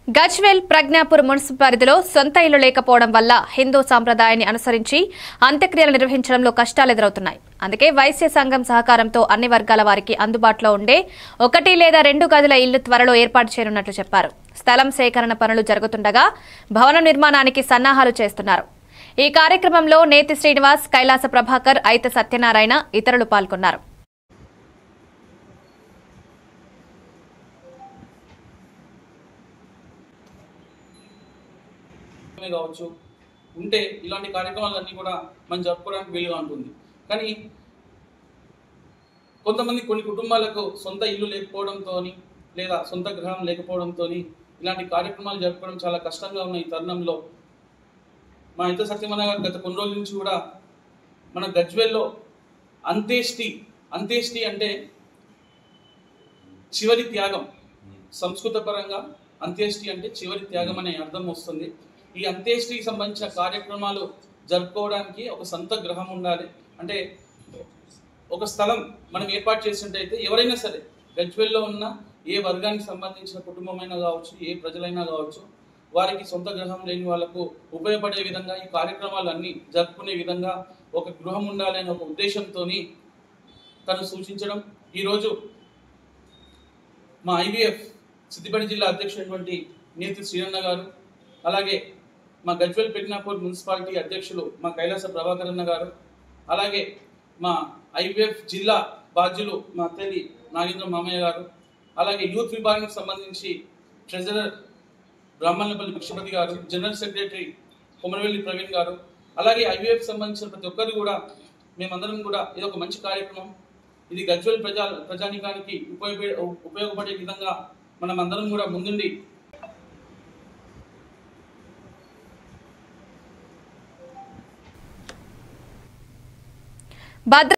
Gajwel Pragnapur municipal పరిధిలో సొంత ఇల్లు లేకపోవడం వల్ల హిందూ సాంప్రదాయాన్ని అనుసరించి అంత్యక్రియలు నిర్వహించడంలో కష్టాలు ఎదురవుతున్నాయి. అందుకే వైశ్య సంఘం సహకారంతో అన్ని వర్గాల వారికి అందుబాటులో ఉండే 1 లేదా 2 గదుల ఇల్లు త్వరలో ఏర్పాటు చేయనున్నట్లు చెప్పారు. స్థలం సేకరణ పనులు జరుగుతుండగా భవనం నిర్మాణానికి సన్నాహాలు చేస్తున్నారు. ఈ కార్యక్రమంలో నేతి శ్రీనివాస్, కైలాస ప్రభాకర్, ఐత సత్యనారాయణ ఇతరులు పాల్గొన్నారు. కావచ్చు ఉంటే ఇలాంటి కార్యక్రమాలన్నీ కూడా మనం జరుపుకోవడానికి వీలుగా ఉంటుంది. కానీ కొంతమంది కొన్ని కుటుంబాలకు సొంత ఇల్లు లేకపోవడంతో లేదా సొంత గృహం లేకపోవడంతో ఇలాంటి కార్యక్రమాలు జరుపుకోవడం చాలా కష్టంగా ఉన్న ఈ తరుణంలో మా ఇంత సత్యమన్న గారు గత కొన్ని రోజుల నుంచి కూడా మన గజ్వేల్లో అంత్యేష్టి అంటే చివరి త్యాగం, సంస్కృత పరంగా అంత్యేష్టి అంటే చివరి త్యాగం అనే అర్థం వస్తుంది. ఈ అంత్యేష్టికి సంబంధించిన కార్యక్రమాలు జరుపుకోవడానికి ఒక సొంత గృహం ఉండాలి. అంటే ఒక స్థలం మనం ఏర్పాటు చేసినట్టయితే ఎవరైనా సరే గజ్వేల్లో ఉన్న ఏ వర్గానికి సంబంధించిన కుటుంబమైనా కావచ్చు, ఏ ప్రజలైనా కావచ్చు, వారికి సొంత గృహం లేని వాళ్లకు ఉపయోగపడే విధంగా ఈ కార్యక్రమాలు అన్నీ జరుపుకునే విధంగా ఒక గృహం ఉండాలి అనే ఒక ఉద్దేశంతో తను సూచించడం. ఈరోజు మా ఐబీఎఫ్ సిద్దిపేట జిల్లా అధ్యక్షుడైనటువంటి నేతి శ్రీరన్న గారు, అలాగే మా గజ్వేల్ ప్రజ్ఞాపూర్ మున్సిపాలిటీ అధ్యక్షులు మా కైలాస ప్రభాకర్ అన్న గారు, అలాగే మా ఐబీఎఫ్ జిల్లా బాధ్యులు మా తల్లి నాగేంద్ర మామయ్య గారు, అలాగే యూత్ విభాగానికి సంబంధించి ట్రెజరర్ బ్రాహ్మణపల్లి భిక్షపతి గారు, జనరల్ సెక్రటరీ కొమరవెల్లి ప్రవీణ్ గారు, అలాగే ఐబీఎఫ్ సంబంధించిన ప్రతి ఒక్కరు కూడా మేమందరం కూడా ఇది ఒక మంచి కార్యక్రమం, ఇది గజ్వేల్ ప్రజానికానికి ఉపయోగపడే విధంగా మనం అందరం కూడా ముందుండి భద్ర